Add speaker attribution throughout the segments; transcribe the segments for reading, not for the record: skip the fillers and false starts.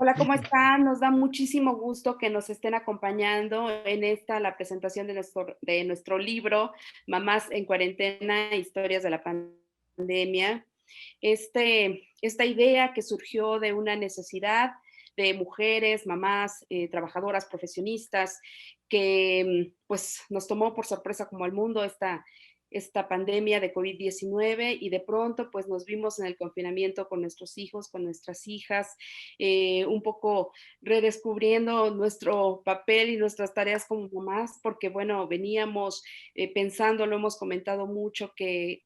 Speaker 1: Hola, ¿cómo están? Nos da muchísimo gusto que nos estén acompañando en la presentación de nuestro libro, Mamás en Cuarentena, Historias de la Pandemia. Esta idea que surgió de una necesidad de mujeres, mamás, trabajadoras, profesionistas, que pues nos tomó por sorpresa como al mundo esta pandemia de COVID-19 y de pronto pues nos vimos en el confinamiento con nuestros hijos, con nuestras hijas, un poco redescubriendo nuestro papel y nuestras tareas como mamás, porque bueno, veníamos pensando, lo hemos comentado mucho, que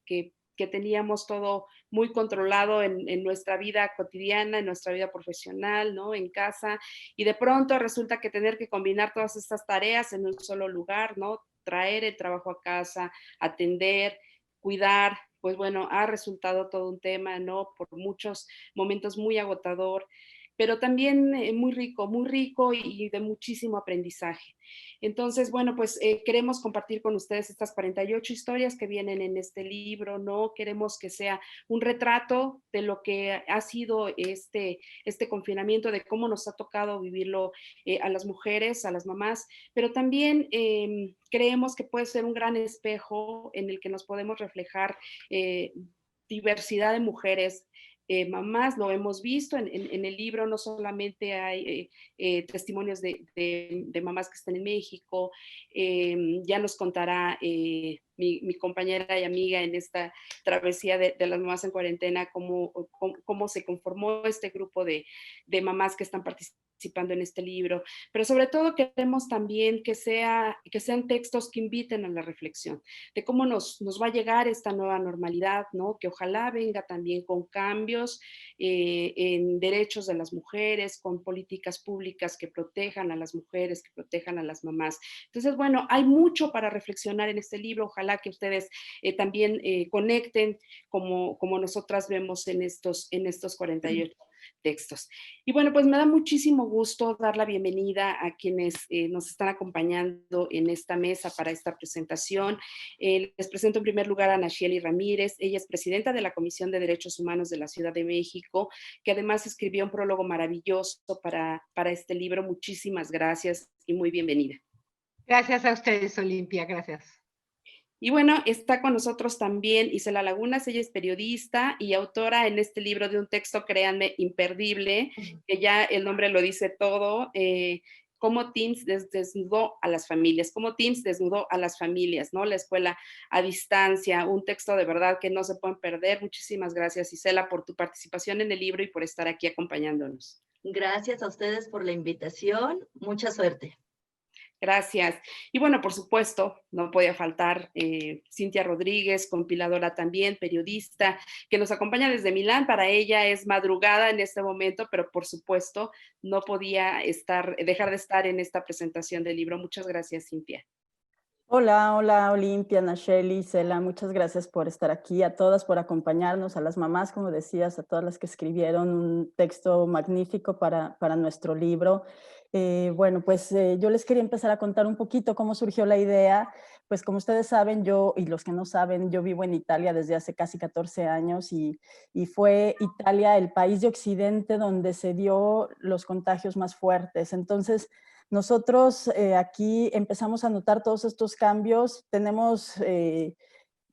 Speaker 1: teníamos todo muy controlado en nuestra vida cotidiana, en nuestra vida profesional, ¿no? En casa, y de pronto resulta que tener que combinar todas estas tareas en un solo lugar, ¿no? Traer el trabajo a casa, atender, cuidar, pues bueno, ha resultado todo un tema, ¿no? Por muchos momentos muy agotador, pero también muy rico y de muchísimo aprendizaje. Entonces, bueno, pues queremos compartir con ustedes estas 48 historias que vienen en este libro, ¿no? Queremos que sea un retrato de lo que ha sido este confinamiento, de cómo nos ha tocado vivirlo a las mujeres, a las mamás, pero también creemos que puede ser un gran espejo en el que nos podemos reflejar eh, diversidad de mujeres. Mamás, lo hemos visto en el libro, no solamente hay testimonios de mamás que están en México, ya nos contará mi compañera y amiga en esta travesía de las mamás en cuarentena, cómo se conformó este grupo de mamás que están participando en este libro, pero sobre todo queremos también que sean textos que inviten a la reflexión de cómo nos va a llegar esta nueva normalidad, ¿no? Que ojalá venga también con cambios en derechos de las mujeres, con políticas públicas que protejan a las mujeres, que protejan a las mamás. Entonces, bueno, hay mucho para reflexionar en este libro. Ojalá que ustedes también conecten como nosotras vemos en estos 48 textos. Y bueno, pues me da muchísimo gusto dar la bienvenida a quienes nos están acompañando en esta mesa para esta presentación. Les presento en primer lugar a Nacheli Ramírez. Ella es presidenta de la Comisión de Derechos Humanos de la Ciudad de México, que además escribió un prólogo maravilloso para este libro. Muchísimas gracias y muy bienvenida.
Speaker 2: Gracias a ustedes, Olimpia, gracias.
Speaker 1: Y bueno, está con nosotros también Isela Lagunas. Ella es periodista y autora en este libro de un texto, créanme, imperdible, que ya el nombre lo dice todo. Cómo Teams desnudó a las familias, cómo Teams desnudó a las familias, ¿no? La escuela a distancia, un texto de verdad que no se pueden perder. Muchísimas gracias, Isela, por tu participación en el libro y por estar aquí acompañándonos.
Speaker 3: Gracias a ustedes por la invitación. Mucha suerte.
Speaker 1: Gracias. Y bueno, por supuesto, no podía faltar Cintia Rodríguez, compiladora también, periodista, que nos acompaña desde Milán. Para ella es madrugada en este momento, pero por supuesto no podía dejar de estar en esta presentación del libro. Muchas gracias, Cintia.
Speaker 4: Hola, hola Olimpia, Nacheli, Cela, muchas gracias por estar aquí, a todas por acompañarnos, a las mamás, como decías, a todas las que escribieron un texto magnífico para nuestro libro. Bueno, pues yo les quería empezar a contar un poquito cómo surgió la idea. Pues como ustedes saben, yo, y los que no saben, yo vivo en Italia desde hace casi 14 años y fue Italia el país de Occidente donde se dio los contagios más fuertes. Entonces, nosotros aquí empezamos a notar todos estos cambios. Tenemos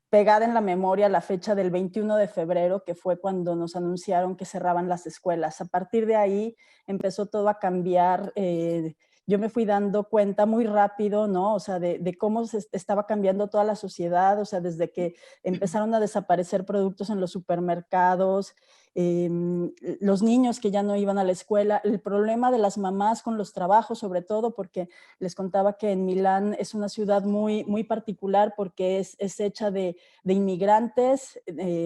Speaker 4: pegada en la memoria la fecha del 21 de febrero, que fue cuando nos anunciaron que cerraban las escuelas. A partir de ahí empezó todo a cambiar. Yo me fui dando cuenta muy rápido, ¿no? O sea, de cómo se estaba cambiando toda la sociedad, o sea, desde que empezaron a desaparecer productos en los supermercados, eh, los niños que ya no iban a la escuela, el problema de las mamás con los trabajos, sobre todo porque les contaba que en Milán es una ciudad muy, muy particular porque es hecha de inmigrantes,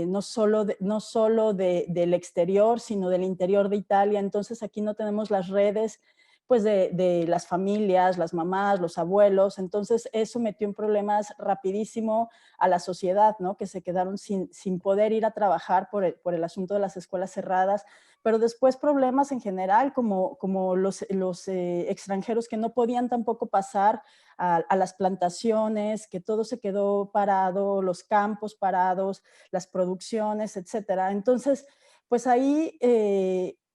Speaker 4: no solo del exterior, sino del interior de Italia. Entonces aquí no tenemos las redes pues de las familias, las mamás, los abuelos. Entonces eso metió en problemas rapidísimo a la sociedad, ¿no? Que se quedaron sin poder ir a trabajar por el asunto de las escuelas cerradas, pero después problemas en general, como los extranjeros que no podían tampoco pasar a las plantaciones, que todo se quedó parado, los campos parados, las producciones, etcétera. Entonces, pues ahí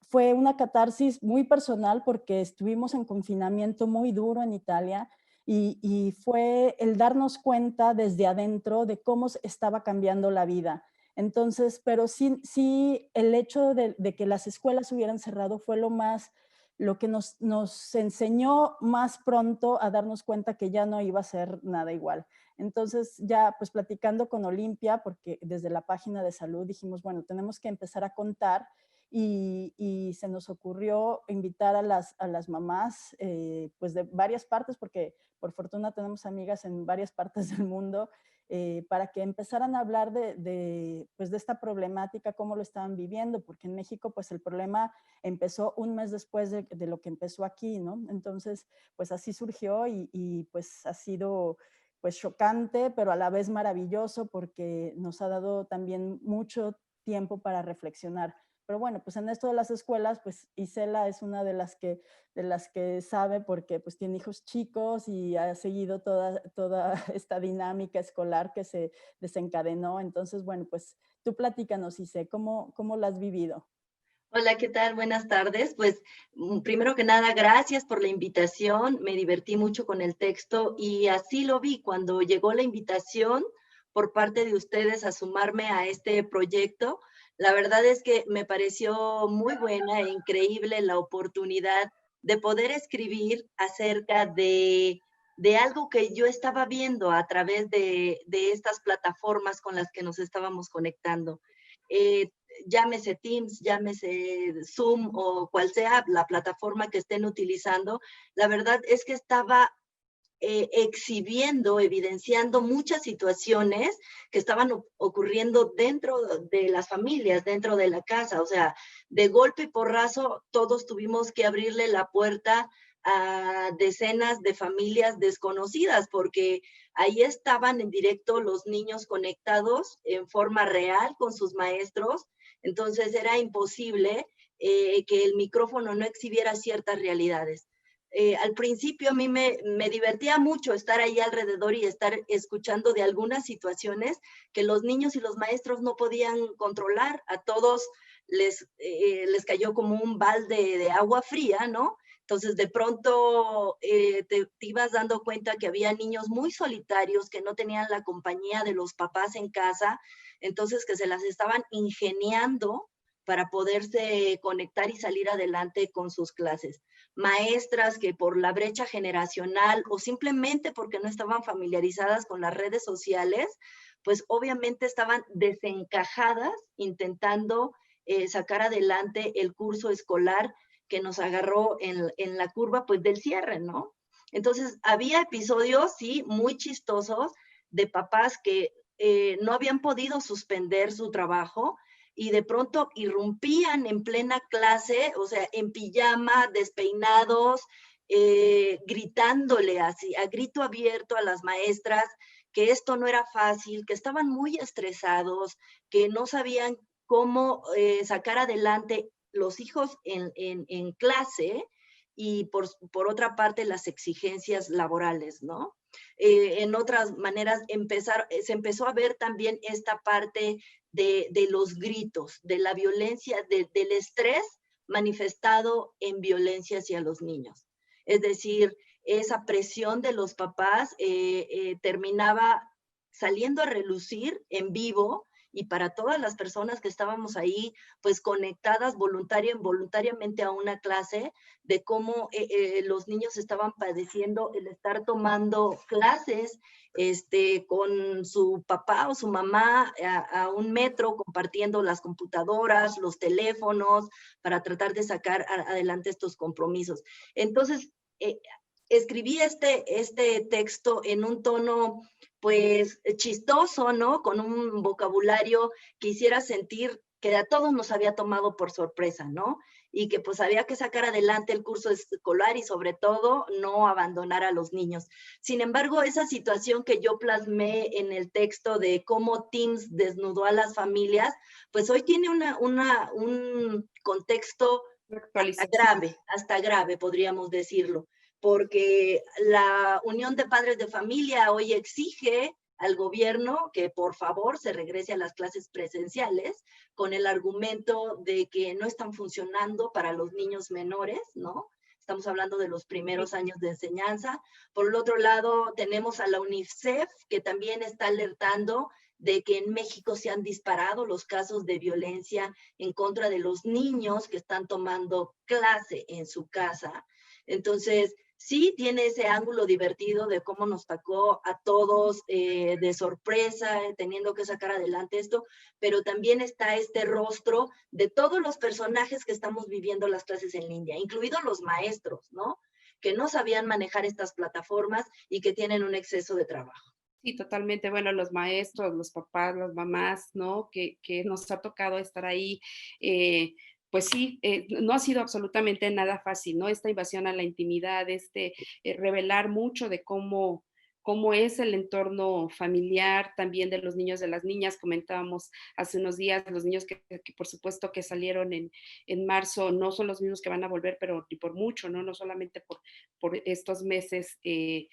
Speaker 4: fue una catarsis muy personal porque estuvimos en confinamiento muy duro en Italia y fue el darnos cuenta desde adentro de cómo estaba cambiando la vida. Entonces, pero sí el hecho de que las escuelas hubieran cerrado fue lo que nos enseñó más pronto a darnos cuenta que ya no iba a ser nada igual. Entonces ya pues platicando con Olimpia, porque desde la página de salud dijimos, bueno, tenemos que empezar a contar y se nos ocurrió invitar a las mamás pues de varias partes, porque por fortuna tenemos amigas en varias partes del mundo, para que empezaran a hablar pues de esta problemática, cómo lo estaban viviendo, porque en México pues el problema empezó un mes después de lo que empezó aquí, ¿no? Entonces pues así surgió y pues ha sido pues chocante, pero a la vez maravilloso porque nos ha dado también mucho tiempo para reflexionar. Pero bueno, pues en esto de las escuelas, pues Isela es una de las que sabe porque pues tiene hijos chicos y ha seguido toda esta dinámica escolar que se desencadenó. Entonces, bueno, pues tú platícanos, Ise, ¿cómo la has vivido?
Speaker 3: Hola, ¿qué tal? Buenas tardes. Pues primero que nada, gracias por la invitación. Me divertí mucho con el texto y así lo vi cuando llegó la invitación por parte de ustedes a sumarme a este proyecto. La verdad es que me pareció muy buena e increíble la oportunidad de poder escribir acerca de algo que yo estaba viendo a través de estas plataformas con las que nos estábamos conectando. Llámese Teams, llámese Zoom o cual sea la plataforma que estén utilizando, la verdad es que estaba exhibiendo, evidenciando muchas situaciones que estaban ocurriendo dentro de las familias, dentro de la casa. O sea, de golpe y porrazo, todos tuvimos que abrirle la puerta a decenas de familias desconocidas, porque ahí estaban en directo los niños conectados en forma real con sus maestros. Entonces era imposible que el micrófono no exhibiera ciertas realidades. Al principio a mí me divertía mucho estar ahí alrededor y estar escuchando de algunas situaciones que los niños y los maestros no podían controlar. A todos les cayó como un balde de agua fría, ¿no? Entonces, de pronto te ibas dando cuenta que había niños muy solitarios que no tenían la compañía de los papás en casa, entonces que se las estaban ingeniando para poderse conectar y salir adelante con sus clases. Maestras que por la brecha generacional o simplemente porque no estaban familiarizadas con las redes sociales, pues obviamente estaban desencajadas intentando sacar adelante el curso escolar que nos agarró en la curva pues del cierre, ¿no? Entonces había episodios, sí, muy chistosos de papás que no habían podido suspender su trabajo y de pronto irrumpían en plena clase, o sea, en pijama, despeinados, gritándole así, a grito abierto a las maestras que esto no era fácil, que estaban muy estresados, que no sabían cómo sacar adelante los hijos en clase y por otra parte las exigencias laborales, ¿no? En otras maneras, se empezó a ver también esta parte de los gritos, de la violencia, del estrés manifestado en violencia hacia los niños. Es decir, esa presión de los papás terminaba saliendo a relucir en vivo y para todas las personas que estábamos ahí, pues conectadas voluntariamente a una clase, de cómo los niños estaban padeciendo el estar tomando clases con su papá o su mamá a un metro, compartiendo las computadoras, los teléfonos, para tratar de sacar adelante estos compromisos. Entonces, escribí este texto en un tono pues chistoso, ¿no? Con un vocabulario que hiciera sentir que a todos nos había tomado por sorpresa, ¿no? Y que pues había que sacar adelante el curso escolar y sobre todo no abandonar a los niños. Sin embargo, esa situación que yo plasmé en el texto de cómo Teams desnudó a las familias, pues hoy tiene un contexto hasta grave, podríamos decirlo, porque la Unión de Padres de Familia hoy exige al gobierno que por favor se regrese a las clases presenciales con el argumento de que no están funcionando para los niños menores, ¿no? Estamos hablando de los primeros años de enseñanza. Por el otro lado, tenemos a la UNICEF, que también está alertando de que en México se han disparado los casos de violencia en contra de los niños que están tomando clase en su casa. Entonces, sí tiene ese ángulo divertido de cómo nos tocó a todos de sorpresa, teniendo que sacar adelante esto, pero también está este rostro de todos los personajes que estamos viviendo las clases en línea, incluidos los maestros, ¿no? Que no sabían manejar estas plataformas y que tienen un exceso de trabajo.
Speaker 1: Sí, totalmente. Bueno, los maestros, los papás, las mamás, ¿no? Que nos ha tocado estar ahí. Pues sí, no ha sido absolutamente nada fácil, ¿no? Esta invasión a la intimidad, revelar mucho de cómo es el entorno familiar, también de los niños, de las niñas. Comentábamos hace unos días, los niños que por supuesto que salieron en marzo, no son los mismos que van a volver, pero ni por mucho, ¿no? No solamente por estos meses que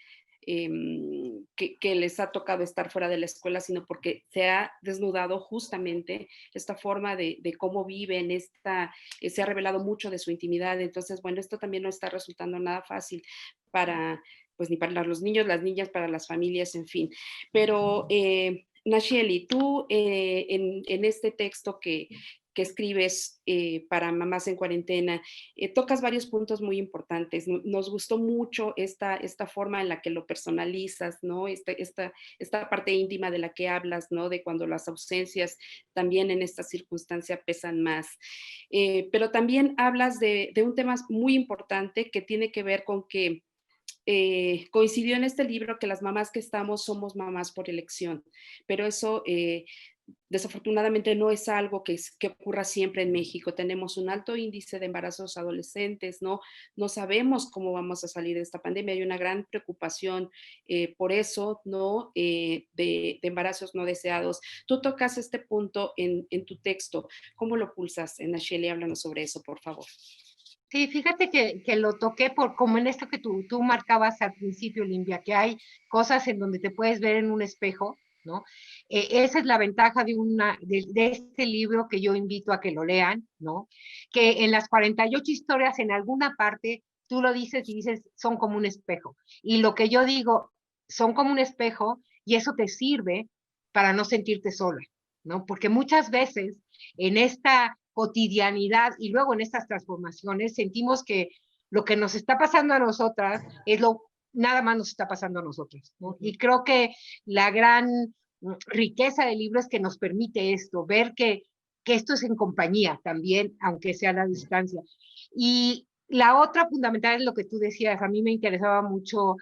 Speaker 1: les ha tocado estar fuera de la escuela, sino porque se ha desnudado justamente esta forma de cómo viven, se ha revelado mucho de su intimidad. Entonces, bueno, esto también no está resultando nada fácil para, pues ni para los niños, las niñas, para las familias, en fin. Pero, Nacheli, tú en este texto que escribes para Mamás en Cuarentena, tocas varios puntos muy importantes. Nos gustó mucho esta forma en la que lo personalizas, ¿no? Esta parte íntima de la que hablas, ¿no? De cuando las ausencias también en esta circunstancia pesan más. Pero también hablas de un tema muy importante que tiene que ver con que coincidió en este libro que las mamás que estamos somos mamás por elección, pero eso desafortunadamente no es algo que ocurra siempre en México. Tenemos un alto índice de embarazos adolescentes, ¿no? No sabemos cómo vamos a salir de esta pandemia. Hay una gran preocupación por eso, ¿no? De embarazos no deseados. Tú tocas este punto en tu texto. ¿Cómo lo pulsas? Nacheli, háblanos sobre eso, por favor.
Speaker 2: Sí, fíjate que lo toqué como en esto que tú marcabas al principio, Limpia, que hay cosas en donde te puedes ver en un espejo, ¿no? Esa es la ventaja de este libro que yo invito a que lo lean, ¿no? Que en las 48 historias, en alguna parte, tú lo dices y dices, son como un espejo. Y lo que yo digo, son como un espejo y eso te sirve para no sentirte sola, ¿no? Porque muchas veces en esta cotidianidad y luego en estas transformaciones sentimos que lo que nos está pasando a nosotras nada más nos está pasando a nosotros, ¿no? Y creo que la gran riqueza del libro es que nos permite esto, ver que esto es en compañía también, aunque sea a la distancia. Y la otra fundamental es lo que tú decías, a mí me interesaba mucho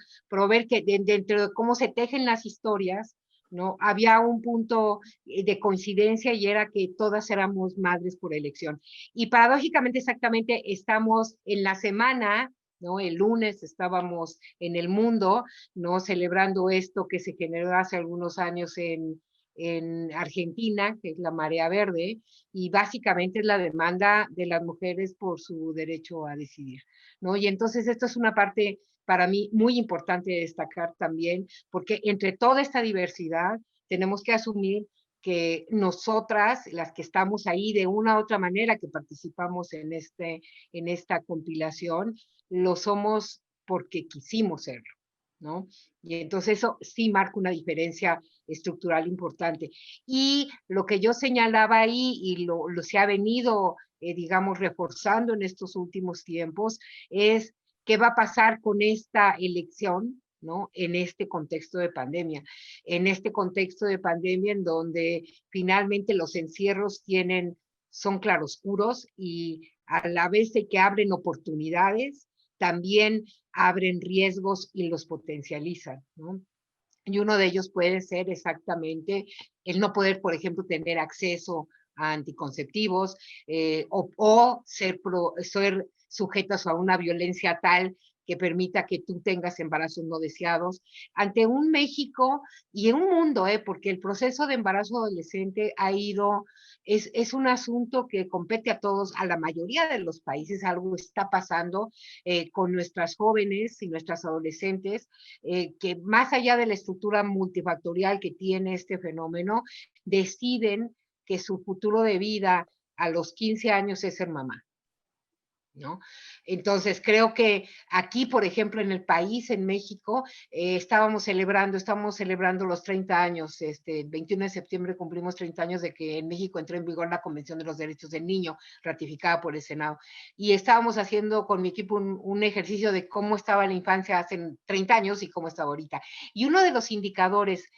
Speaker 2: ver que dentro de cómo se tejen las historias, ¿no? Había un punto de coincidencia y era que todas éramos madres por elección. Y paradójicamente, exactamente, estamos en la semana, ¿no? El lunes estábamos en El Mundo, ¿no? Celebrando esto que se generó hace algunos años en Argentina, que es la Marea Verde, y básicamente es la demanda de las mujeres por su derecho a decidir, ¿no? Y entonces esto es una parte para mí muy importante de destacar también, porque entre toda esta diversidad tenemos que asumir que nosotras, las que estamos ahí de una u otra manera, que participamos en esta compilación, lo somos porque quisimos serlo, ¿no? Y entonces eso sí marca una diferencia estructural importante. Y lo que yo señalaba ahí, y lo se ha venido, digamos, reforzando en estos últimos tiempos, es qué va a pasar con esta elección, ¿no? En este contexto de pandemia. En este contexto de pandemia en donde finalmente los encierros son claroscuros y a la vez de que abren oportunidades, también abren riesgos y los potencializan, ¿no? Y uno de ellos puede ser exactamente el no poder, por ejemplo, tener acceso a anticonceptivos o ser sujetos a una violencia tal que permita que tú tengas embarazos no deseados, ante un México y en un mundo, porque el proceso de embarazo adolescente es un asunto que compete a todos, a la mayoría de los países. Algo está pasando con nuestras jóvenes y nuestras adolescentes, que más allá de la estructura multifactorial que tiene este fenómeno, deciden que su futuro de vida a los 15 años es ser mamá, ¿no? Entonces, creo que aquí, por ejemplo, en el país, en México, estamos celebrando los 30 años, el 21 de septiembre cumplimos 30 años de que en México entró en vigor la Convención de los Derechos del Niño, ratificada por el Senado, y estábamos haciendo con mi equipo un ejercicio de cómo estaba la infancia hace 30 años y cómo está ahorita. Y uno de los indicadores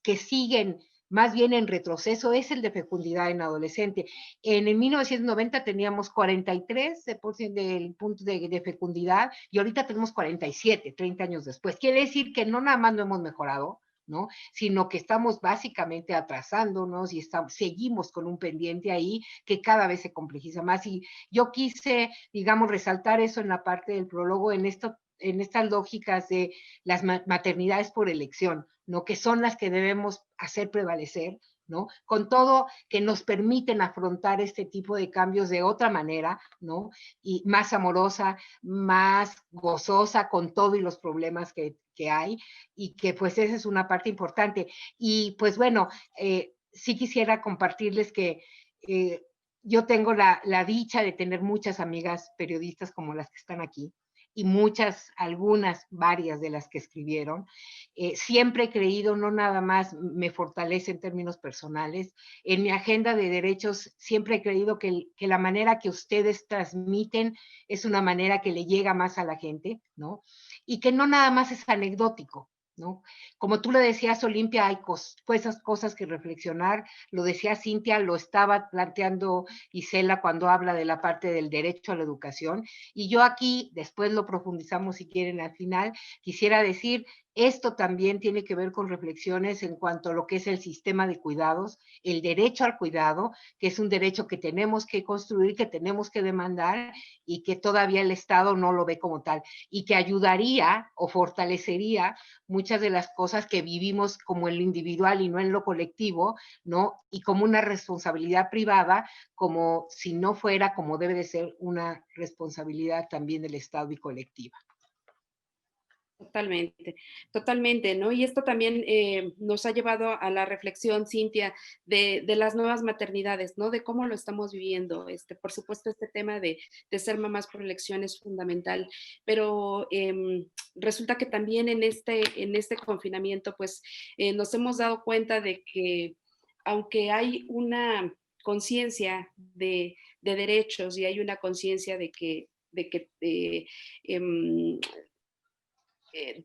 Speaker 2: que siguen más bien en retroceso es el de fecundidad en adolescente. En el 1990 teníamos 43% del punto de fecundidad y ahorita tenemos 47, 30 años después. Quiere decir que no nada más no hemos mejorado, ¿no? Sino que estamos básicamente atrasándonos y seguimos con un pendiente ahí que cada vez se complejiza más. Y yo quise, digamos, resaltar eso en la parte del prólogo, en estas lógicas de las maternidades por elección, ¿no? Que son las que debemos hacer prevalecer, ¿no? Con todo que nos permiten afrontar este tipo de cambios de otra manera, ¿no? Y más amorosa, más gozosa con todo y los problemas que hay, y que pues esa es una parte importante. Y pues bueno, sí quisiera compartirles que yo tengo la dicha de tener muchas amigas periodistas como las que están aquí, y varias de las que escribieron. Siempre he creído, no nada más me fortalece en términos personales, en mi agenda de derechos siempre he creído que la manera que ustedes transmiten es una manera que le llega más a la gente, ¿no? Y que no nada más es anecdótico, ¿no? Como tú le decías, Olimpia, hay esas cosas que reflexionar. Lo decía Cintia, lo estaba planteando Isela cuando habla de la parte del derecho a la educación. Y yo aquí, después lo profundizamos si quieren al final, quisiera decir, esto también tiene que ver con reflexiones en cuanto a lo que es el sistema de cuidados, el derecho al cuidado, que es un derecho que tenemos que construir, que tenemos que demandar y que todavía el Estado no lo ve como tal, y que ayudaría o fortalecería muchas de las cosas que vivimos como en lo individual y no en lo colectivo, ¿no? Y como una responsabilidad privada, como si no fuera, como debe de ser, una responsabilidad también del Estado y colectiva.
Speaker 1: Totalmente, totalmente, ¿no? Y esto también nos ha llevado a la reflexión, Cintia, de las nuevas maternidades, ¿no? De cómo lo estamos viviendo. Por supuesto, este tema de ser mamás por elección es fundamental, pero resulta que también en este confinamiento, pues nos hemos dado cuenta de que aunque hay una conciencia de derechos y hay una conciencia de que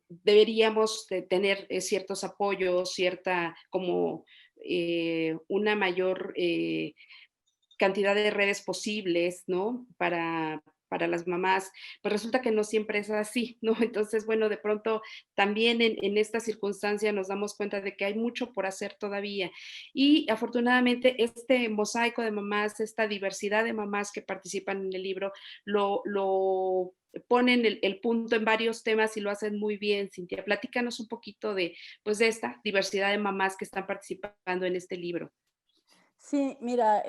Speaker 1: deberíamos de tener ciertos apoyos, como una mayor cantidad de redes posibles, ¿no? Para las mamás, pues resulta que no siempre es así, ¿no? Entonces, bueno, de pronto también en esta circunstancia nos damos cuenta de que hay mucho por hacer todavía. Y afortunadamente este mosaico de mamás, esta diversidad de mamás que participan en el libro, lo ponen el punto en varios temas y lo hacen muy bien. Cintia, platícanos un poquito pues, de esta diversidad de mamás que están participando en este libro.
Speaker 4: Sí, mira,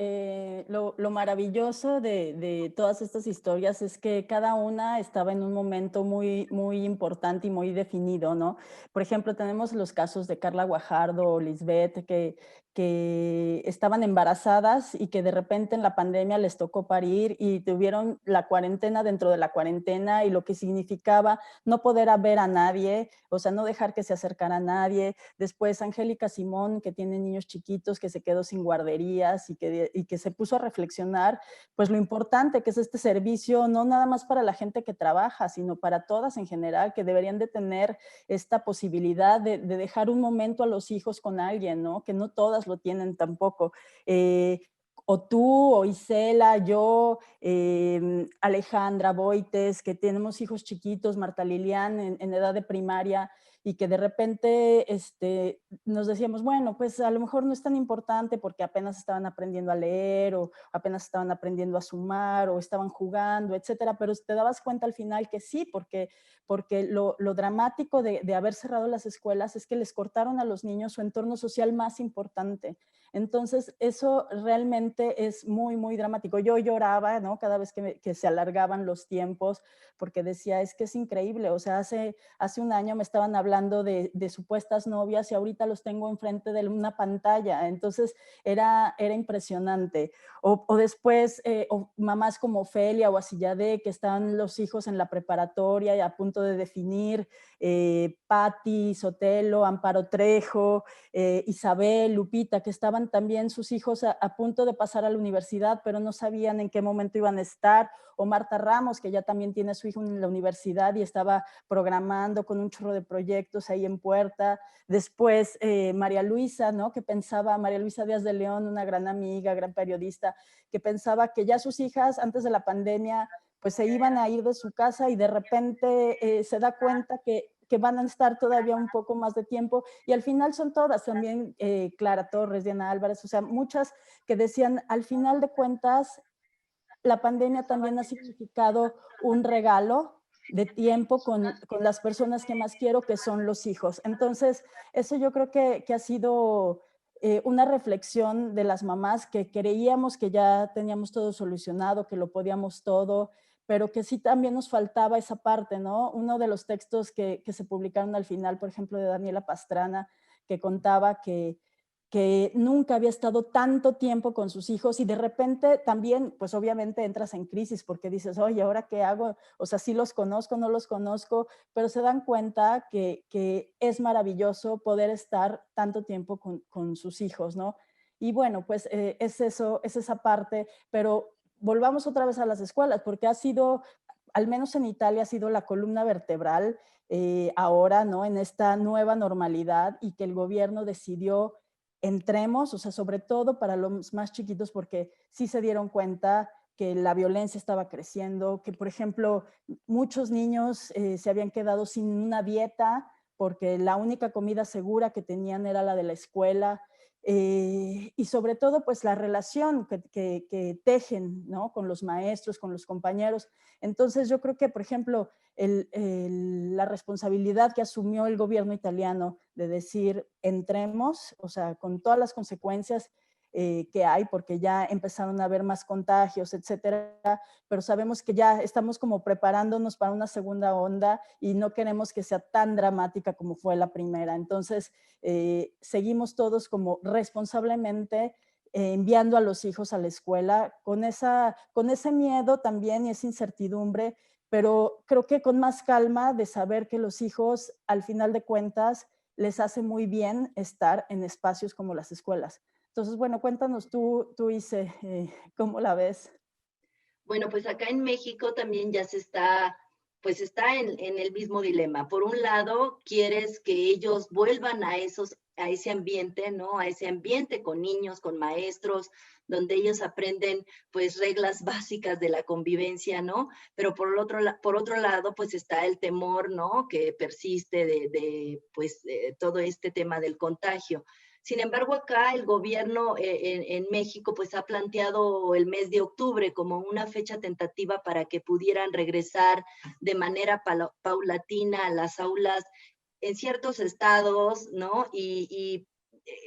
Speaker 4: lo maravilloso de todas estas historias es que cada una estaba en un momento muy, muy importante y muy definido, ¿no? Por ejemplo, tenemos los casos de Carla Guajardo o Lisbeth que estaban embarazadas y que de repente en la pandemia les tocó parir y tuvieron la cuarentena dentro de la cuarentena y lo que significaba no poder ver a nadie, o sea, no dejar que se acercara a nadie. Después Angélica Simón, que tiene niños chiquitos, que se quedó sin guarderías y que se puso a reflexionar, pues lo importante que es este servicio, no nada más para la gente que trabaja, sino para todas en general, que deberían de tener esta posibilidad de dejar un momento a los hijos con alguien, ¿no? Que no todas lo tienen tampoco. O tú, o Isela, yo, Alejandra Boites, que tenemos hijos chiquitos, Marta Lilian en edad de primaria, y que de repente nos decíamos, bueno, pues a lo mejor no es tan importante porque apenas estaban aprendiendo a leer o apenas estaban aprendiendo a sumar o estaban jugando, etcétera, pero te dabas cuenta al final que sí, porque lo dramático de haber cerrado las escuelas es que les cortaron a los niños su entorno social más importante. Entonces, eso realmente es muy, muy dramático. Yo lloraba, ¿no? Cada vez que se alargaban los tiempos, porque decía, es que es increíble, o sea, hace un año me estaban hablando de supuestas novias y ahorita los tengo enfrente de una pantalla, entonces era impresionante. O después, o mamás como Ofelia o Asillade, que están los hijos en la preparatoria y a punto de definir, Patti, Sotelo, Amparo Trejo, Isabel, Lupita, que estaban también sus hijos a punto de pasar a la universidad, pero no sabían en qué momento iban a estar, o Marta Ramos, que ya también tiene a su hijo en la universidad y estaba programando con un chorro de proyectos ahí en puerta. Después María Luisa, ¿no? Que pensaba, María Luisa Díaz de León, una gran amiga, gran periodista, que pensaba que ya sus hijas antes de la pandemia pues se iban a ir de su casa y de repente se da cuenta que van a estar todavía un poco más de tiempo, y al final son todas, también Clara Torres, Diana Álvarez, o sea, muchas que decían, al final de cuentas, la pandemia también ha significado un regalo de tiempo con las personas que más quiero, que son los hijos. Entonces, eso yo creo que ha sido una reflexión de las mamás, que creíamos que ya teníamos todo solucionado, que lo podíamos todo, pero que sí también nos faltaba esa parte, ¿no? Uno de los textos que se publicaron al final, por ejemplo, de Daniela Pastrana, que contaba que nunca había estado tanto tiempo con sus hijos, y de repente también, pues obviamente entras en crisis porque dices, oye, ¿ahora qué hago? O sea, sí los conozco, no los conozco, pero se dan cuenta que es maravilloso poder estar tanto tiempo con sus hijos, ¿no? Y bueno, pues es eso, es esa parte, pero volvamos otra vez a las escuelas, porque ha sido, al menos en Italia, ha sido la columna vertebral ahora, ¿no? En esta nueva normalidad, y que el gobierno decidió entremos, o sea, sobre todo para los más chiquitos, porque sí se dieron cuenta que la violencia estaba creciendo, que por ejemplo muchos niños se habían quedado sin una dieta porque la única comida segura que tenían era la de la escuela, y sobre todo pues la relación que tejen, ¿no? Con los maestros, con los compañeros. Entonces yo creo que, por ejemplo, la responsabilidad que asumió el gobierno italiano de decir entremos, o sea, con todas las consecuencias que hay, porque ya empezaron a haber más contagios, etcétera, pero sabemos que ya estamos como preparándonos para una segunda onda y no queremos que sea tan dramática como fue la primera. Entonces, seguimos todos como responsablemente enviando a los hijos a la escuela con ese miedo también y esa incertidumbre, pero creo que con más calma de saber que los hijos, al final de cuentas, les hace muy bien estar en espacios como las escuelas. Entonces, bueno, cuéntanos tú Ise, ¿cómo la ves?
Speaker 3: Bueno, pues acá en México también ya se está, pues está en el mismo dilema. Por un lado, quieres que ellos vuelvan a ese ambiente, ¿no? A ese ambiente con niños, con maestros, donde ellos aprenden, pues, reglas básicas de la convivencia, ¿no? Pero por otro lado, pues está el temor, ¿no? Que persiste pues, todo este tema del contagio. Sin embargo, acá el gobierno en México pues ha planteado el mes de octubre como una fecha tentativa para que pudieran regresar de manera paulatina a las aulas en ciertos estados, ¿no? Y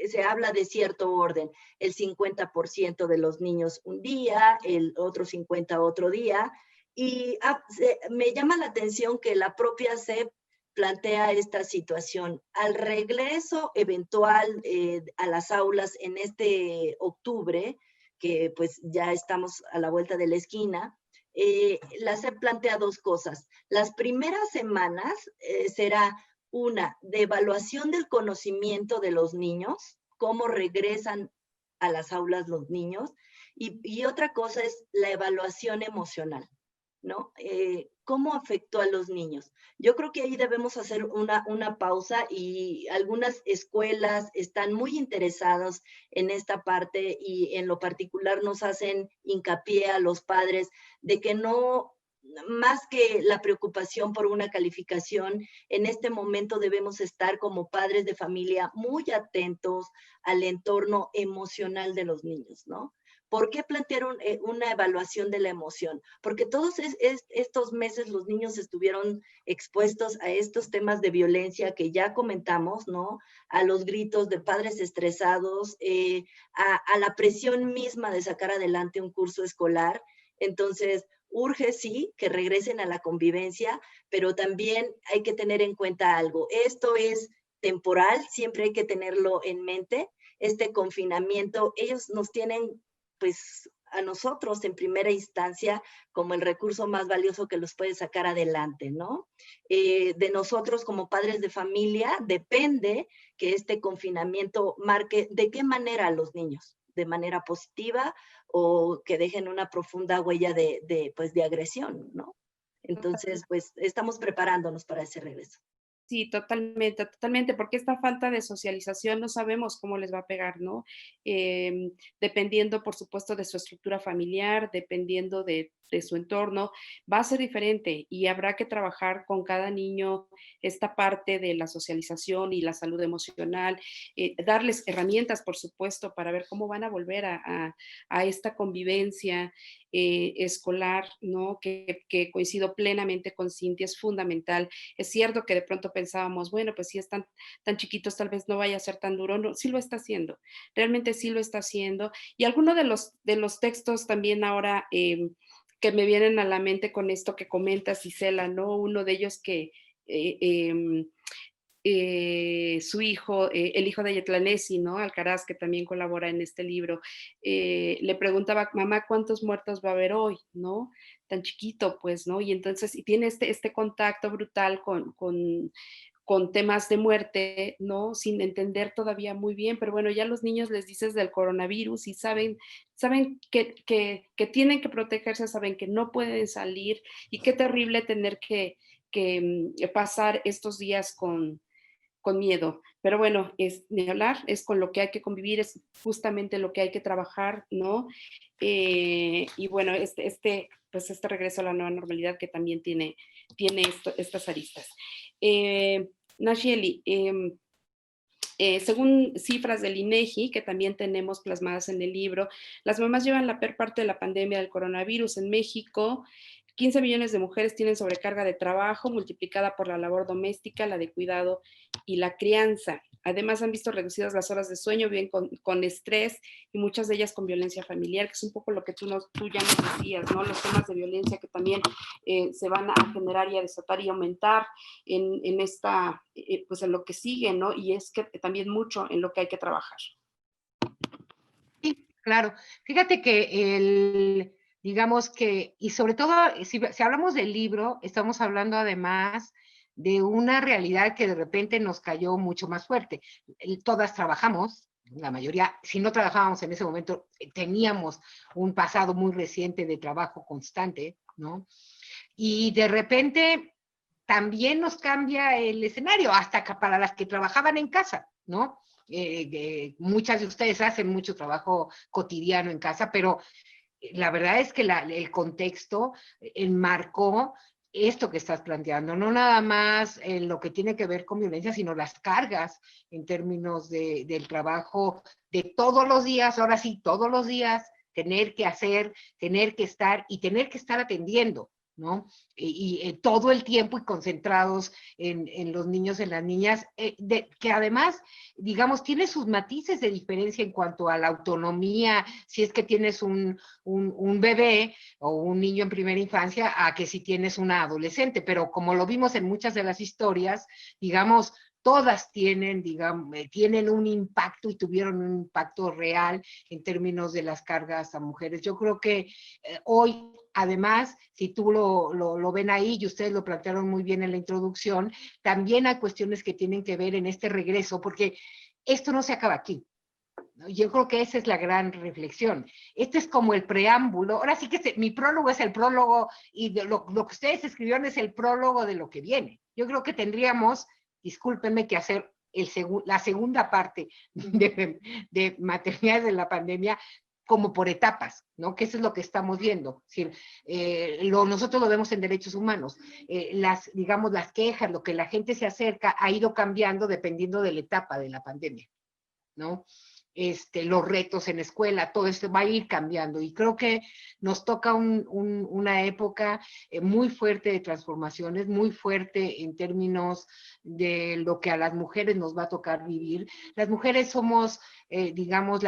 Speaker 3: se habla de cierto orden, el 50% de los niños un día, el otro 50% otro día, y me llama la atención que la propia SEP plantea esta situación. Al regreso eventual a las aulas en este octubre, que pues ya estamos a la vuelta de la esquina, la SEP plantea dos cosas. Las primeras semanas será una de evaluación del conocimiento de los niños, cómo regresan a las aulas los niños, y otra cosa es la evaluación emocional, ¿no? ¿Cómo afectó a los niños? Yo creo que ahí debemos hacer una pausa, y algunas escuelas están muy interesadas en esta parte, y en lo particular nos hacen hincapié a los padres de que no más que la preocupación por una calificación, en este momento debemos estar como padres de familia muy atentos al entorno emocional de los niños, ¿no? ¿Por qué plantear una evaluación de la emoción? Porque todos estos meses los niños estuvieron expuestos a estos temas de violencia que ya comentamos, ¿no? A los gritos de padres estresados, a la presión misma de sacar adelante un curso escolar. Entonces, urge, sí, que regresen a la convivencia, pero también hay que tener en cuenta algo. Esto es temporal, siempre hay que tenerlo en mente. Este confinamiento, ellos nos tienen, pues, a nosotros en primera instancia como el recurso más valioso que los puede sacar adelante, ¿no? De nosotros como padres de familia depende que este confinamiento marque de qué manera a los niños, de manera positiva o que dejen una profunda huella pues, de agresión, ¿no? Entonces, pues estamos preparándonos para ese regreso.
Speaker 1: Sí, totalmente, totalmente, porque esta falta de socialización no sabemos cómo les va a pegar, ¿no? Dependiendo, por supuesto, de su estructura familiar, dependiendo de su entorno, va a ser diferente y habrá que trabajar con cada niño esta parte de la socialización y la salud emocional, darles herramientas, por supuesto, para ver cómo van a volver a esta convivencia escolar, ¿no? Que coincido plenamente con Cintia, es fundamental. Es cierto que de pronto pensábamos, bueno, pues si están tan chiquitos, tal vez no vaya a ser tan duro. No, sí lo está haciendo, realmente sí lo está haciendo. Y algunos de los textos también ahora que me vienen a la mente con esto que comentas, Isela, ¿no? Uno de ellos que su hijo, el hijo de Yetlanesi, ¿no? Alcaraz, que también colabora en este libro, le preguntaba, mamá, ¿cuántos muertos va a haber hoy? ¿No? Tan chiquito, pues, ¿no? Y entonces, y tiene este contacto brutal con temas de muerte, ¿no? Sin entender todavía muy bien, pero bueno, ya los niños les dices del coronavirus y saben que tienen que protegerse, saben que no pueden salir y qué terrible tener que pasar estos días con miedo. Pero bueno, es ni hablar, es con lo que hay que convivir, es justamente lo que hay que trabajar, ¿no? Y bueno, pues este regreso a la nueva normalidad que también tiene estas aristas. Nacheli, según cifras del INEGI, que también tenemos plasmadas en el libro, las mamás llevan la peor parte de la pandemia del coronavirus en México. 15 millones de mujeres tienen sobrecarga de trabajo multiplicada por la labor doméstica, la de cuidado y la crianza. Además, han visto reducidas las horas de sueño, bien con estrés y muchas de ellas con violencia familiar, que es un poco lo que tú ya nos decías, ¿no? Los temas de violencia que también se van a generar y a desatar y aumentar en esta, pues en lo que sigue, ¿no? Y es que también mucho en lo que hay que trabajar.
Speaker 2: Sí, claro. Fíjate que digamos que, y sobre todo, si hablamos del libro, estamos hablando además de una realidad que de repente nos cayó mucho más fuerte. Todas trabajamos, la mayoría, si no trabajábamos en ese momento, teníamos un pasado muy reciente de trabajo constante, ¿no? Y de repente también nos cambia el escenario, hasta para las que trabajaban en casa, ¿no? Muchas de ustedes hacen mucho trabajo cotidiano en casa, pero la verdad es que el contexto enmarcó esto que estás planteando, no nada más en lo que tiene que ver con violencia, sino las cargas en términos del trabajo de todos los días, ahora sí, todos los días, tener que hacer, tener que estar y tener que estar atendiendo, ¿no? Y todo el tiempo y concentrados en los niños, en las niñas, que además, digamos, tiene sus matices de diferencia en cuanto a la autonomía, si es que tienes un bebé o un niño en primera infancia, a que si tienes una adolescente, pero como lo vimos en muchas de las historias, digamos, todas tienen, digamos, tienen un impacto y tuvieron un impacto real en términos de las cargas a mujeres. Yo creo que hoy, además, si tú lo ven ahí y ustedes lo plantearon muy bien en la introducción, también hay cuestiones que tienen que ver en este regreso, porque esto no se acaba aquí. Yo creo que esa es la gran reflexión. Este es como el preámbulo. Ahora sí que mi prólogo es el prólogo y lo que ustedes escribieron es el prólogo de lo que viene. Yo creo que tendríamos, discúlpenme, que hacer la segunda parte de maternidades de la pandemia, como por etapas, ¿no? Que eso es lo que estamos viendo. Es decir, nosotros lo vemos en derechos humanos. Digamos, las quejas, lo que la gente se acerca, ha ido cambiando dependiendo de la etapa de la pandemia, ¿no? Los retos en escuela, todo esto va a ir cambiando. Y creo que nos toca una época muy fuerte de transformaciones, muy fuerte en términos de lo que a las mujeres nos va a tocar vivir. Las mujeres somos, digamos,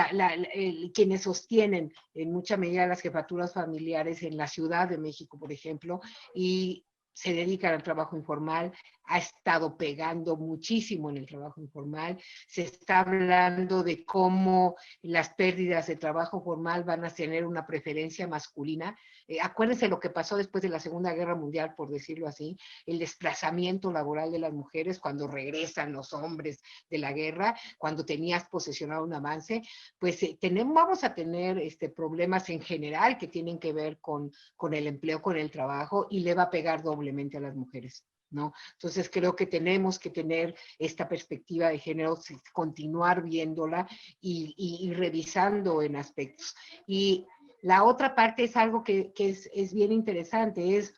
Speaker 2: quienes sostienen en mucha medida las jefaturas familiares en la Ciudad de México, por ejemplo, y se dedican al trabajo informal, ha estado pegando muchísimo en el trabajo informal, se está hablando de cómo las pérdidas de trabajo formal van a tener una preferencia masculina. Acuérdense lo que pasó después de la Segunda Guerra Mundial, por decirlo así, el desplazamiento laboral de las mujeres cuando regresan los hombres de la guerra, cuando tenías posesionado un avance, pues vamos a tener problemas en general que tienen que ver con el empleo, con el trabajo, y le va a pegar doblemente a las mujeres, ¿no? Entonces creo que tenemos que tener esta perspectiva de género, continuar viéndola y revisando en aspectos. Y la otra parte es algo que es bien interesante, es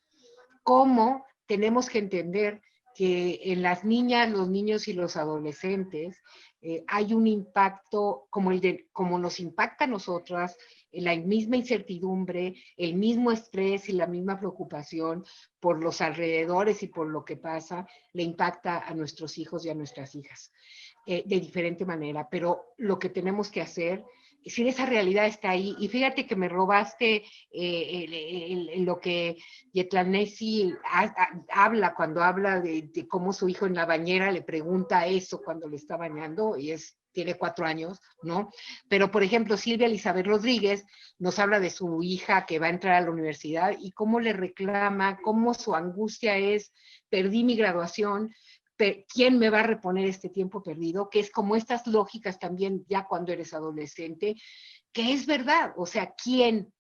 Speaker 2: cómo tenemos que entender que en las niñas, los niños y los adolescentes hay un impacto como nos impacta a nosotras, la misma incertidumbre, el mismo estrés y la misma preocupación por los alrededores y por lo que pasa, le impacta a nuestros hijos y a nuestras hijas de diferente manera. Pero lo que tenemos que hacer, si esa realidad está ahí, y fíjate que me robaste lo que Yetlanesi habla cuando habla de cómo su hijo en la bañera le pregunta eso cuando le está bañando, y tiene 4 años, ¿no? Pero, por ejemplo, Silvia Elizabeth Rodríguez nos habla de su hija que va a entrar a la universidad y cómo le reclama, cómo su angustia es: perdí mi graduación, ¿quién me va a reponer este tiempo perdido? Que es como estas lógicas también ya cuando eres adolescente, que es verdad, o sea, ¿quién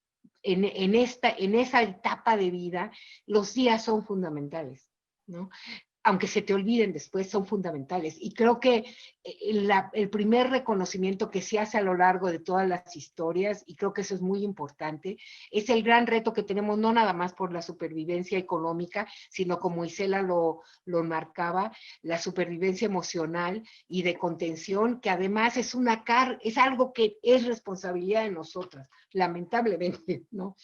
Speaker 2: en esa etapa de vida? Los días son fundamentales, ¿no? Aunque se te olviden después, son fundamentales. Y creo que el primer reconocimiento que se hace a lo largo de todas las historias, y creo que eso es muy importante, es el gran reto que tenemos, no nada más por la supervivencia económica, sino como Isela lo marcaba, la supervivencia emocional y de contención, que además es algo que es responsabilidad de nosotras, lamentablemente, ¿no?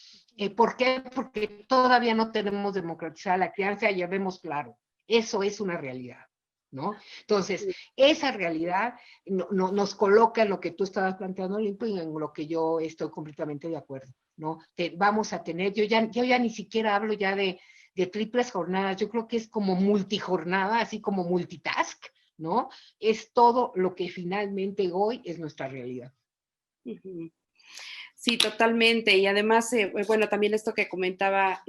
Speaker 2: ¿Por qué? Porque todavía no tenemos democratizada la crianza, ya vemos claro. Eso es una realidad, ¿no? Entonces, esa realidad nos coloca en lo que tú estabas planteando, Olimpo, y en lo que yo estoy completamente de acuerdo, ¿no? Vamos a tener, yo ya ni siquiera hablo ya de triples jornadas, yo creo que es como multijornada, así como multitask, ¿no? Es todo lo que finalmente hoy es nuestra realidad.
Speaker 1: Sí, totalmente. Y además, bueno, también esto que comentaba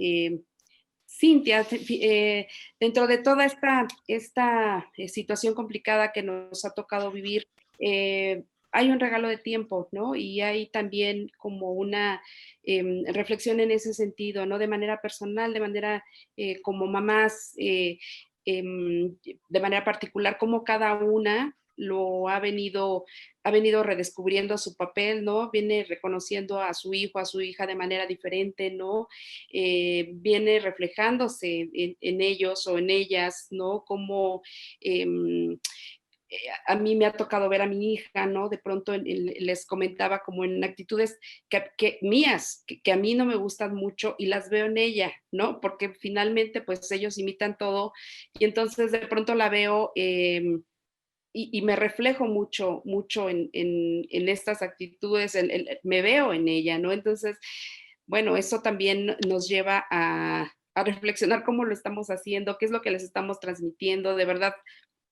Speaker 1: Cintia, dentro de toda esta situación complicada que nos ha tocado vivir, hay un regalo de tiempo, ¿no? Y hay también como una reflexión en ese sentido, ¿no? De manera personal, de manera como mamás, de manera particular, como cada una lo ha venido redescubriendo su papel, ¿no? Viene reconociendo a su hijo, a su hija de manera diferente, ¿no? Viene reflejándose en ellos o en ellas, ¿no? Como a mí me ha tocado ver a mi hija, ¿no? De pronto les comentaba como en actitudes mías, que a mí no me gustan mucho y las veo en ella, ¿no? Porque finalmente pues ellos imitan todo y entonces de pronto la veo y me reflejo mucho en estas actitudes, me veo en ella, ¿no? Entonces, bueno, eso también nos lleva a reflexionar cómo lo estamos haciendo, qué es lo que les estamos transmitiendo, de verdad.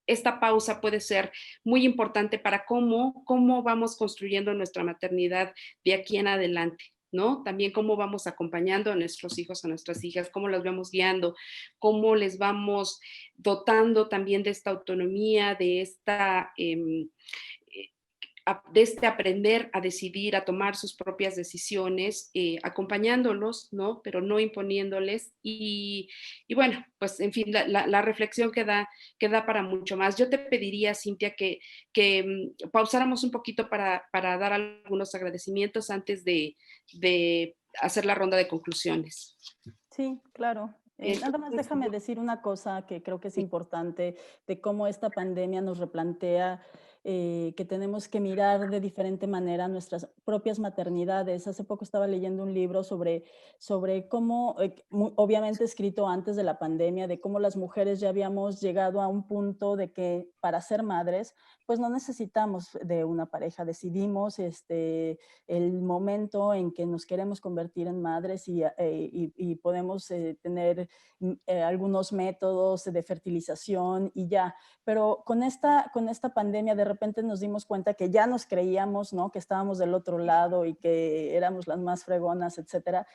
Speaker 1: Esta pausa puede ser muy importante para cómo vamos construyendo nuestra maternidad de aquí en adelante, ¿no? También cómo vamos acompañando a nuestros hijos, a nuestras hijas, cómo los vamos guiando, cómo les vamos dotando también de esta autonomía, de esta desde aprender a decidir, a tomar sus propias decisiones, acompañándolos, ¿no? Pero no imponiéndoles. Y bueno, pues en fin, la reflexión que da para mucho más. Yo te pediría, Cintia, que pausáramos un poquito para dar algunos agradecimientos antes de hacer la ronda de conclusiones.
Speaker 4: Sí, claro. Nada más
Speaker 1: Entonces,
Speaker 4: déjame decir una cosa que creo que es
Speaker 1: sí.
Speaker 4: importante de cómo esta pandemia nos replantea que tenemos que mirar de diferente manera nuestras propias maternidades. Hace poco estaba leyendo un libro sobre cómo, obviamente escrito antes de la pandemia, de cómo las mujeres ya habíamos llegado a un punto de que para ser madres, pues no necesitamos de una pareja, decidimos el momento en que nos queremos convertir en madres y podemos tener algunos métodos de fertilización y ya. Pero con esta pandemia de repente nos dimos cuenta que ya nos creíamos, ¿no? Que estábamos del otro lado y que éramos las más fregonas, etcétera.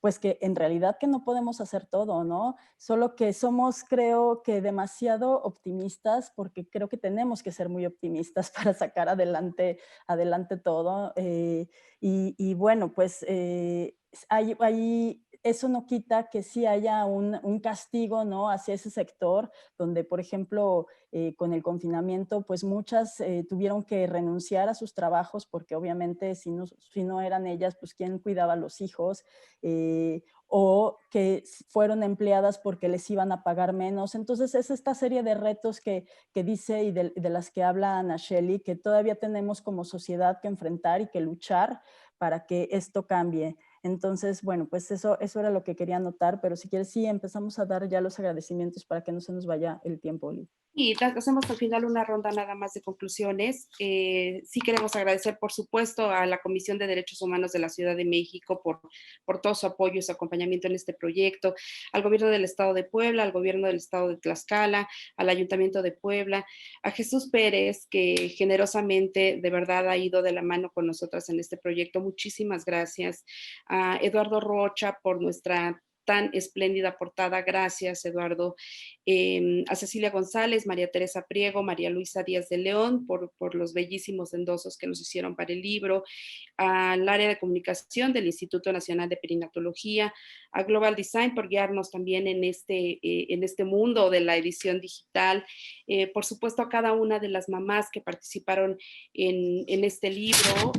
Speaker 4: Pues que en realidad que no podemos hacer todo, ¿no? Solo que somos, creo que demasiado optimistas, porque creo que tenemos que ser muy optimistas para sacar adelante todo. Y bueno, pues eso no quita que sí haya un castigo, ¿no? Hacia ese sector, donde, por ejemplo, con el confinamiento, pues muchas tuvieron que renunciar a sus trabajos, porque obviamente si no eran ellas, pues quién cuidaba a los hijos, o que fueron empleadas porque les iban a pagar menos. Entonces es esta serie de retos que dice y de las que habla Ana Shelley, que todavía tenemos como sociedad que enfrentar y que luchar para que esto cambie. Entonces, bueno, pues eso era lo que quería anotar, pero si quieres, sí, empezamos a dar ya los agradecimientos para que no se nos vaya el tiempo, Oli.
Speaker 1: Y hacemos al final una ronda nada más de conclusiones. Sí queremos agradecer, por supuesto, a la Comisión de Derechos Humanos de la Ciudad de México por todo su apoyo y su acompañamiento en este proyecto, al Gobierno del Estado de Puebla, al Gobierno del Estado de Tlaxcala, al Ayuntamiento de Puebla, a Jesús Pérez, que generosamente de verdad ha ido de la mano con nosotras en este proyecto. Muchísimas gracias. A Eduardo Rocha por nuestra tan espléndida portada. Gracias, Eduardo. A Cecilia González, María Teresa Priego, María Luisa Díaz de León por los bellísimos endosos que nos hicieron para el libro, al área de comunicación del Instituto Nacional de Perinatología, a Global Design por guiarnos también en este mundo de la edición digital, por supuesto a cada una de las mamás que participaron en este libro,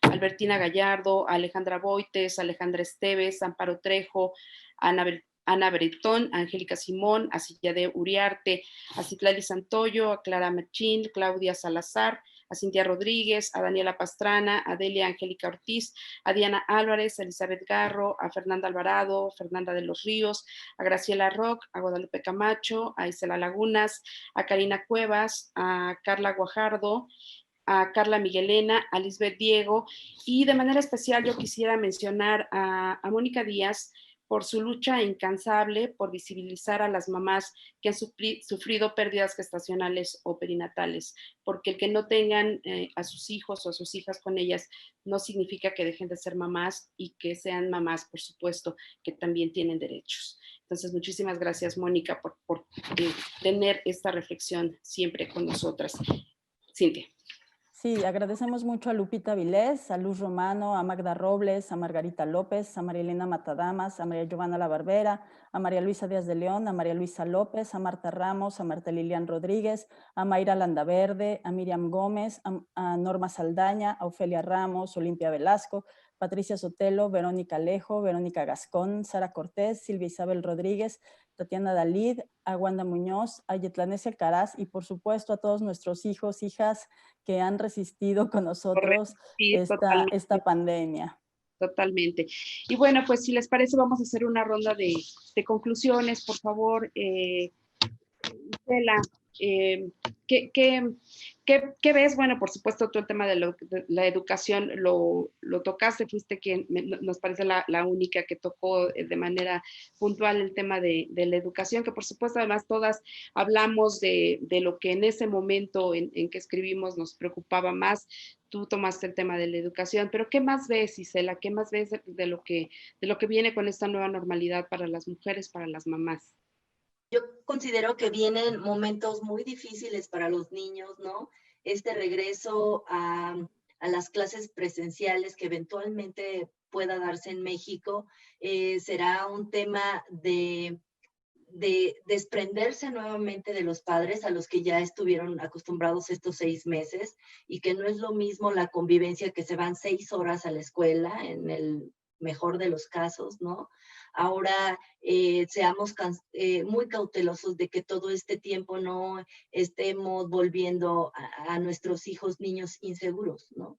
Speaker 1: Albertina Gallardo, Alejandra Boites, Alejandra Esteves, Amparo Trejo, Ana Bretón, Angélica Simón, a Cillade Uriarte, a Citlali Santoyo, a Clara Machín, Claudia Salazar, a Cintia Rodríguez, a Daniela Pastrana, a Delia Angélica Ortiz, a Diana Álvarez, a Elizabeth Garro, a Fernanda Alvarado, Fernanda de los Ríos, a Graciela Rock, a Guadalupe Camacho, a Isela Lagunas, a Karina Cuevas, a Carla Guajardo, a Carla Miguelena, a Lisbeth Diego, y de manera especial yo quisiera mencionar a Mónica Díaz por su lucha incansable por visibilizar a las mamás que han sufrido pérdidas gestacionales o perinatales, porque el que no tengan a sus hijos o a sus hijas con ellas no significa que dejen de ser mamás, y que sean mamás, por supuesto, que también tienen derechos. Entonces, muchísimas gracias, Mónica, por tener esta reflexión siempre con nosotras. Cintia.
Speaker 4: Sí, agradecemos mucho a Lupita Vilés, a Luz Romano, a Magda Robles, a Margarita López, a María Elena Matadamas, a María Giovanna La Barbera, a María Luisa Díaz de León, a María Luisa López, a Marta Ramos, a Marta Lilian Rodríguez, a Mayra Landaverde, a Miriam Gómez, a Norma Saldaña, a Ofelia Ramos, Olimpia Velasco, Patricia Sotelo, Verónica Alejo, Verónica Gascón, Sara Cortés, Silvia Isabel Rodríguez, Tatiana Dalid, a Wanda Muñoz, a Yetlanesia Alcaraz y por supuesto a todos nuestros hijos, hijas que han resistido con nosotros esta pandemia.
Speaker 1: Totalmente. Y bueno, pues si les parece vamos a hacer una ronda de conclusiones, por favor. Estela, ¿qué ves? Bueno, por supuesto, todo el tema de la educación lo tocaste, fuiste quien nos parece la única que tocó de manera puntual el tema de la educación, que por supuesto además todas hablamos de lo que en ese momento en que escribimos nos preocupaba más. Tú tomaste el tema de la educación, pero ¿qué más ves, Isela? ¿Qué más ves de lo que viene con esta nueva normalidad para las mujeres, para las mamás?
Speaker 3: Yo considero que vienen momentos muy difíciles para los niños, ¿no? este regreso a las clases presenciales que eventualmente pueda darse en México, será un tema de desprenderse nuevamente de los padres a los que ya estuvieron acostumbrados estos 6 meses, y que no es lo mismo la convivencia que se van 6 horas a la escuela, en el mejor de los casos, ¿no? Ahora seamos muy cautelosos de que todo este tiempo no estemos volviendo a nuestros hijos niños inseguros, ¿no?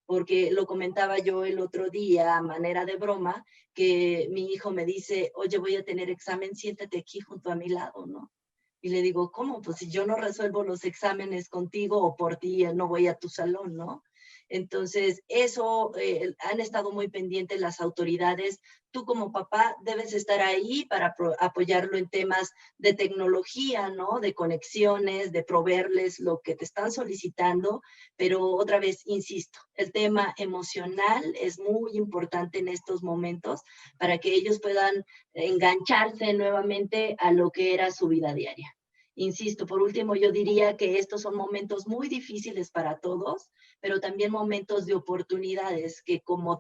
Speaker 3: Porque lo comentaba yo el otro día a manera de broma, que mi hijo me dice, oye, voy a tener examen, siéntate aquí junto a mi lado, ¿no? Y le digo, ¿cómo? Pues si yo no resuelvo los exámenes contigo o por ti, no voy a tu salón, ¿no? Entonces, eso han estado muy pendientes las autoridades. Tú como papá debes estar ahí para apoyarlo en temas de tecnología, ¿no? De conexiones, de proveerles lo que te están solicitando, pero otra vez, insisto, el tema emocional es muy importante en estos momentos para que ellos puedan engancharse nuevamente a lo que era su vida diaria. Insisto, por último, yo diría que estos son momentos muy difíciles para todos, pero también momentos de oportunidades que como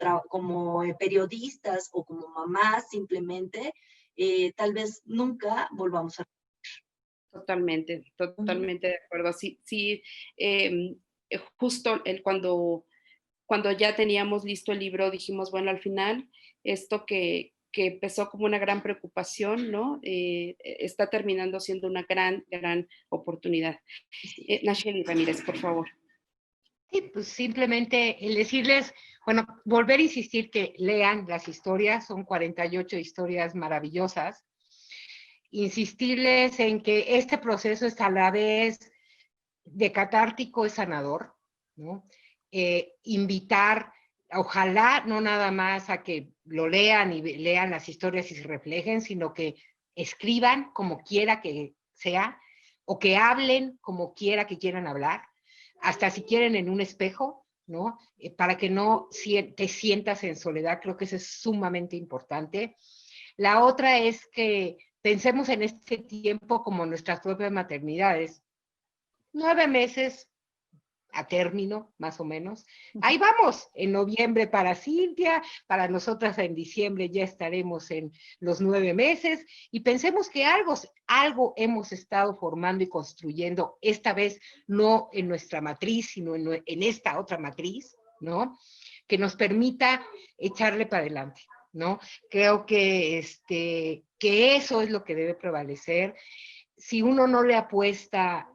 Speaker 3: periodistas o como mamás simplemente, tal vez nunca volvamos a.
Speaker 1: Totalmente, totalmente de acuerdo. Sí, sí, justo cuando ya teníamos listo el libro, dijimos, bueno, al final, esto que empezó como una gran preocupación, ¿no? Está terminando siendo una gran, gran oportunidad. Nacheli Ramírez, por favor.
Speaker 2: Sí, pues simplemente el decirles, bueno, volver a insistir que lean las historias, son 48 historias maravillosas. Insistirles en que este proceso es a la vez de catártico, es sanador, ¿no? Invitar, ojalá no nada más a que lo lean y lean las historias y se reflejen, sino que escriban como quiera que sea, o que hablen como quiera que quieran hablar, hasta si quieren en un espejo, ¿no? Para que no te sientas en soledad, creo que eso es sumamente importante. La otra es que pensemos en este tiempo como nuestras propias maternidades. 9 meses a término, más o menos. Ahí vamos, en noviembre para Cintia, para nosotras en diciembre ya estaremos en los 9 meses, y pensemos que algo hemos estado formando y construyendo, esta vez no en nuestra matriz, sino en esta otra matriz, ¿no? Que nos permita echarle para adelante, ¿no? Creo que eso es lo que debe prevalecer. Si uno no le apuesta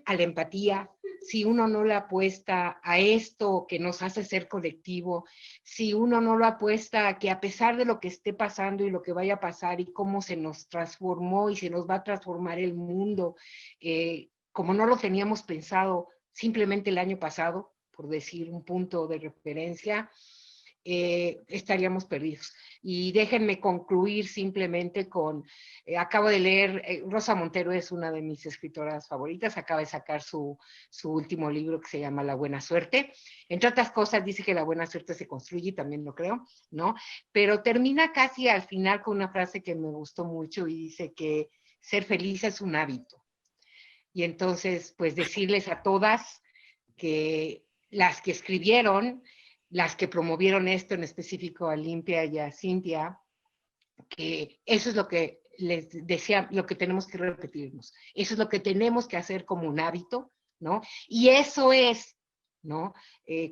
Speaker 2: a la empatía, si uno no le apuesta a esto que nos hace ser colectivo, si uno no lo apuesta a que a pesar de lo que esté pasando y lo que vaya a pasar y cómo se nos transformó y se nos va a transformar el mundo, como no lo teníamos pensado simplemente el año pasado, por decir un punto de referencia, estaríamos perdidos. Y déjenme concluir simplemente con, acabo de leer, Rosa Montero es una de mis escritoras favoritas, acaba de sacar su último libro que se llama La Buena Suerte. Entre otras cosas dice que la buena suerte se construye, y también lo creo, ¿no? Pero termina casi al final con una frase que me gustó mucho y dice que ser feliz es un hábito. Y entonces, pues decirles a todas que las que escribieron, las que promovieron esto, en específico a Limpia y a Cintia, que eso es lo que les decía, lo que tenemos que repetirnos. Eso es lo que tenemos que hacer como un hábito, ¿no? Y eso es, ¿no?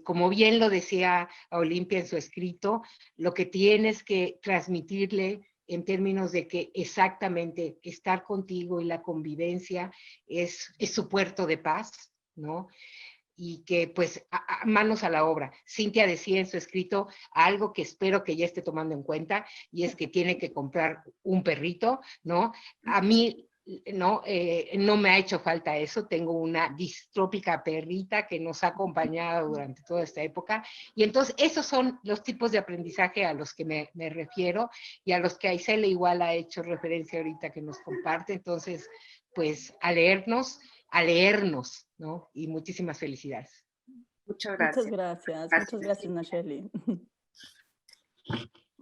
Speaker 2: Como bien lo decía Olimpia en su escrito, lo que tienes que transmitirle en términos de que exactamente estar contigo y la convivencia es su puerto de paz, ¿no? Y que pues manos a la obra. Cintia decía en su escrito algo que espero que ya esté tomando en cuenta, y es que tiene que comprar un perrito, ¿no? A mí no, no me ha hecho falta eso, tengo una distrópica perrita que nos ha acompañado durante toda esta época, y entonces esos son los tipos de aprendizaje a los que me refiero, y a los que Aisela igual ha hecho referencia ahorita que nos comparte. Entonces, pues a leernos, ¿no? Y muchísimas felicidades.
Speaker 1: Muchas gracias.
Speaker 4: Muchas gracias, Nacheli.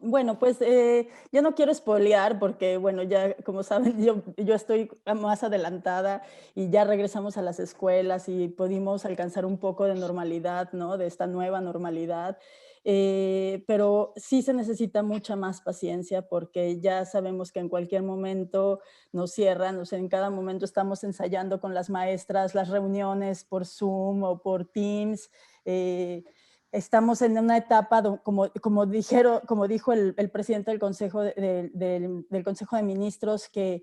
Speaker 4: Bueno, pues yo no quiero espolear porque, bueno, ya como saben, yo estoy más adelantada y ya regresamos a las escuelas y pudimos alcanzar un poco de normalidad, ¿no? De esta nueva normalidad. Pero sí se necesita mucha más paciencia porque ya sabemos que en cualquier momento nos cierran, o sea, en cada momento estamos ensayando con las maestras las reuniones por Zoom o por Teams. Estamos en una etapa, como dijo el presidente del Consejo del Consejo de Ministros, que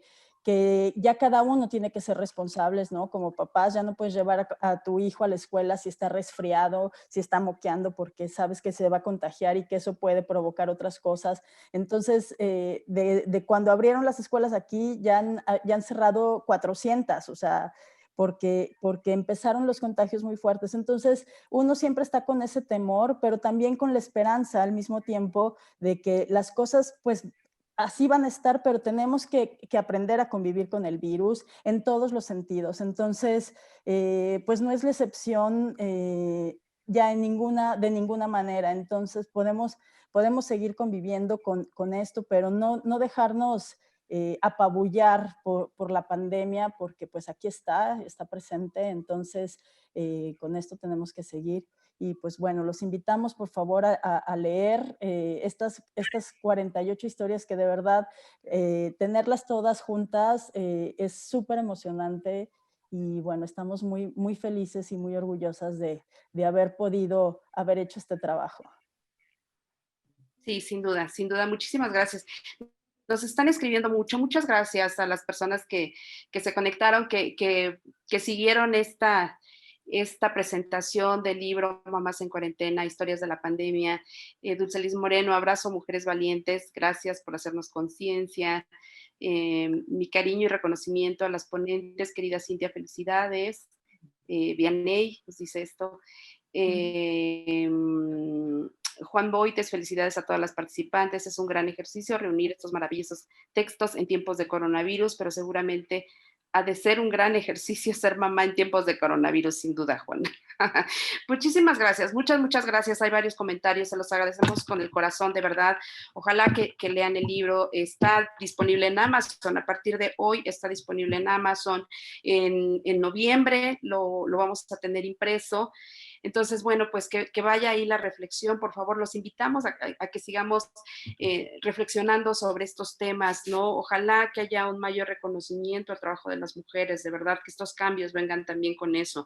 Speaker 4: ya cada uno tiene que ser responsables, ¿no? Como papás, ya no puedes llevar a tu hijo a la escuela si está resfriado, si está moqueando, porque sabes que se va a contagiar y que eso puede provocar otras cosas. Entonces, de cuando abrieron las escuelas aquí, ya han cerrado 400, o sea, porque empezaron los contagios muy fuertes. Entonces, uno siempre está con ese temor, pero también con la esperanza al mismo tiempo de que las cosas, pues, así van a estar, pero tenemos que aprender a convivir con el virus en todos los sentidos. Entonces, pues no es la excepción ya de ninguna manera. Entonces, podemos seguir conviviendo con esto, pero no dejarnos apabullar por la pandemia, porque pues aquí está presente, entonces con esto tenemos que seguir. Y pues bueno, los invitamos por favor a leer estas 48 historias que de verdad tenerlas todas juntas es súper emocionante y bueno, estamos muy felices y muy orgullosas de haber podido haber hecho este trabajo.
Speaker 1: Sí, sin duda, sin duda. Muchísimas gracias. Nos están escribiendo mucho. Muchas gracias a las personas que se conectaron, que siguieron esta presentación del libro Mamás en Cuarentena, Historias de la Pandemia. Dulce Liz Moreno, abrazo, mujeres valientes. Gracias por hacernos conciencia. Mi cariño y reconocimiento a las ponentes, querida Cintia, felicidades. Vianney nos dice esto. Juan Boites, felicidades a todas las participantes. Es un gran ejercicio reunir estos maravillosos textos en tiempos de coronavirus, pero seguramente ha de ser un gran ejercicio ser mamá en tiempos de coronavirus, sin duda, Juan. Muchísimas gracias, muchas gracias. Hay varios comentarios, se los agradecemos con el corazón, de verdad. Ojalá que lean el libro. Está disponible en Amazon. A partir de hoy está disponible en Amazon. En noviembre lo vamos a tener impreso. Entonces, bueno, pues que vaya ahí la reflexión, por favor, los invitamos a que sigamos reflexionando sobre estos temas, ¿no? Ojalá que haya un mayor reconocimiento al trabajo de las mujeres, de verdad, que estos cambios vengan también con eso,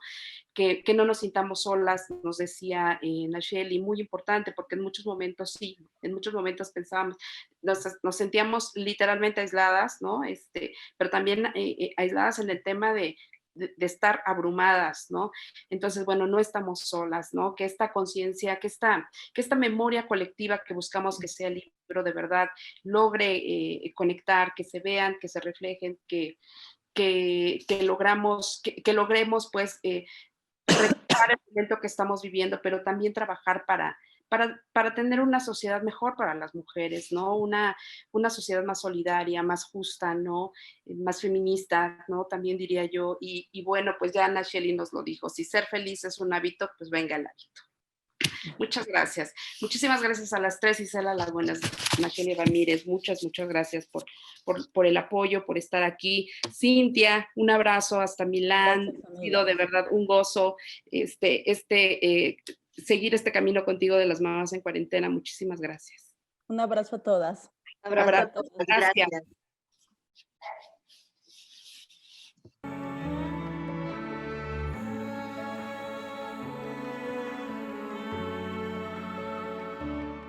Speaker 1: que no nos sintamos solas, nos decía Nacheli, muy importante, porque en muchos momentos sí, en muchos momentos pensábamos, nos sentíamos literalmente aisladas, ¿no? Pero también aisladas en el tema de estar abrumadas, ¿no? Entonces, bueno, no estamos solas, ¿no? Que esta conciencia, que esta memoria colectiva que buscamos que sea el libro de verdad logre conectar, que se vean, que se reflejen, logremos, pues, recuperar el momento que estamos viviendo, pero también trabajar para tener una sociedad mejor para las mujeres, ¿no? Una sociedad más solidaria, más justa, ¿no? Más feminista, ¿no? También diría yo. Y bueno, pues ya Ana Shelley nos lo dijo, si ser feliz es un hábito, pues venga el hábito. Muchas gracias. Muchísimas gracias a las tres, Isela, las buenas, Nacheli Ramírez, muchas gracias por el apoyo, por estar aquí. Cintia, un abrazo hasta Milán, ha sido de verdad un gozo seguir este camino contigo de las mamás en cuarentena. Muchísimas gracias.
Speaker 4: Un abrazo a todas.
Speaker 3: Un abrazo a todas. Gracias.